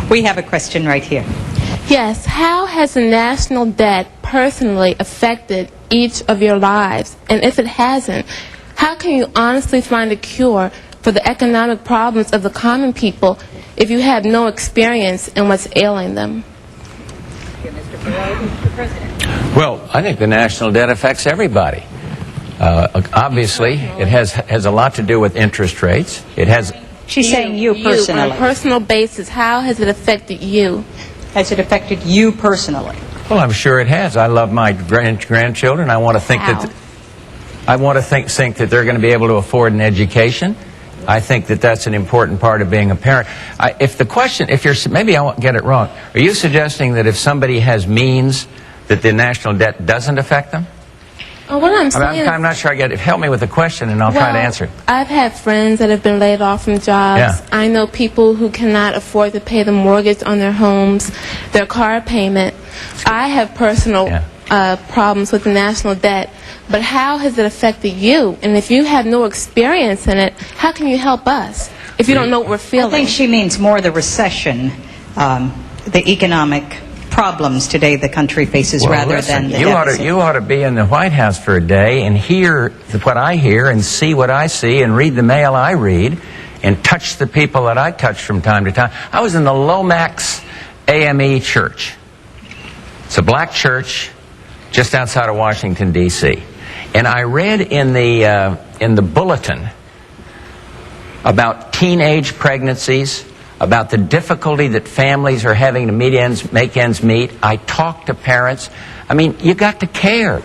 We have a question right here. Yes, how has the national debt personally affected each of your lives? And if it hasn't, how can you honestly find a cure for the economic problems of the common people if you have no experience in what's ailing them? Well, I think the national debt affects everybody. Obviously, it has a lot to do with interest rates. It has. She's saying you personally. On a personal basis, how has it affected you? Has it affected you personally? Well, I'm sure it has. I love my grandchildren. I want to think How? that think that they're going to be able to afford an education. I think that that's an important part of being a parent. Maybe I won't get it wrong. Are you suggesting that if somebody has means, that the national debt doesn't affect them? Well, what I'm saying, I'm not sure I get it. Help me with the question, and I'll try to answer it. I've had friends that have been laid off from jobs. Yeah. I know people who cannot afford to pay the mortgage on their homes, their car payment. I have personal problems with the national debt. But how has it affected you? And if you have no experience in it, how can you help us if you don't know what we're feeling? I think she means more the recession, the economic problems today the country faces, rather than the deficit. You ought to be in the White House for a day and hear what I hear and see what I see and read the mail I read and touch the people that I touch from time to time. I was in the Lomax AME Church. It's a black church just outside of Washington, D.C. And I read in the bulletin about teenage pregnancies, about the difficulty that families are having to make ends meet. I talked to parents. I mean, you got to care.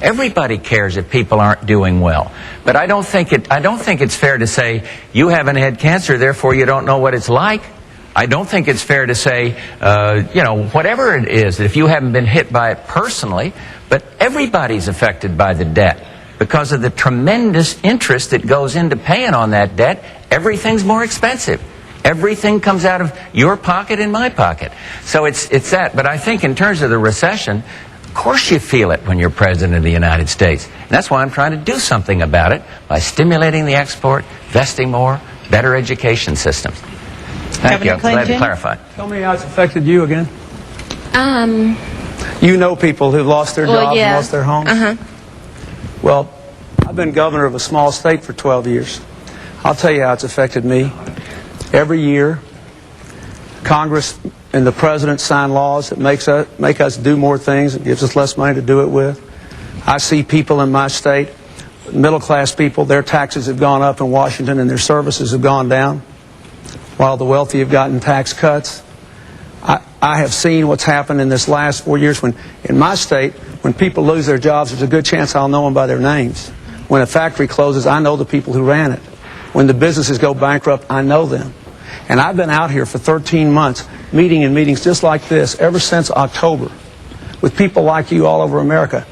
Everybody cares if people aren't doing well. But I don't think it's fair to say you haven't had cancer, therefore you don't know what it's like. I don't think it's fair to say, whatever it is, that if you haven't been hit by it personally, but everybody's affected by the debt. Because of the tremendous interest that goes into paying on that debt, everything's more expensive. Everything comes out of your pocket and my pocket. So it's that. But I think in terms of the recession, of course you feel it when you're President of the United States. And that's why I'm trying to do something about it by stimulating the export, investing more, better education systems. Thank you. I'm glad to clarify. Tell me how it's affected you again. You know people who've lost their jobs and lost their homes? Well, I've been governor of a small state for 12 years. I'll tell you how it's affected me. Every year, Congress and the President sign laws that make us do more things and gives us less money to do it with. I see people in my state, middle-class people, their taxes have gone up in Washington and their services have gone down, while the wealthy have gotten tax cuts. I have seen what's happened in this last 4 years. When in my state, when people lose their jobs, there's a good chance I'll know them by their names. When a factory closes, I know the people who ran it. When the businesses go bankrupt, I know them. And I've been out here for 13 months, meeting in meetings just like this ever since October, with people like you all over America.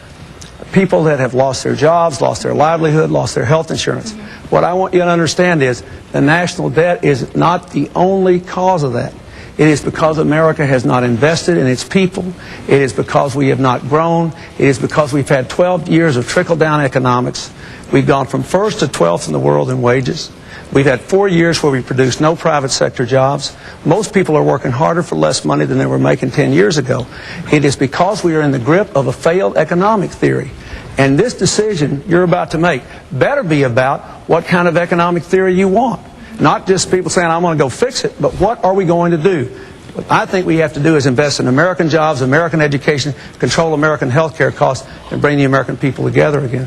People that have lost their jobs, lost their livelihood, lost their health insurance. What I want you to understand is the national debt is not the only cause of that. It is because America has not invested in its people. It is because we have not grown. It is because we've had 12 years of trickle-down economics. We've gone from 1st to 12th in the world in wages. We've had 4 years where we produced no private sector jobs. Most people are working harder for less money than they were making 10 years ago. It is because we are in the grip of a failed economic theory. And this decision you're about to make better be about what kind of economic theory you want. Not just people saying, I'm going to go fix it, but what are we going to do? What I think we have to do is invest in American jobs, American education, control American health care costs, and bring the American people together again.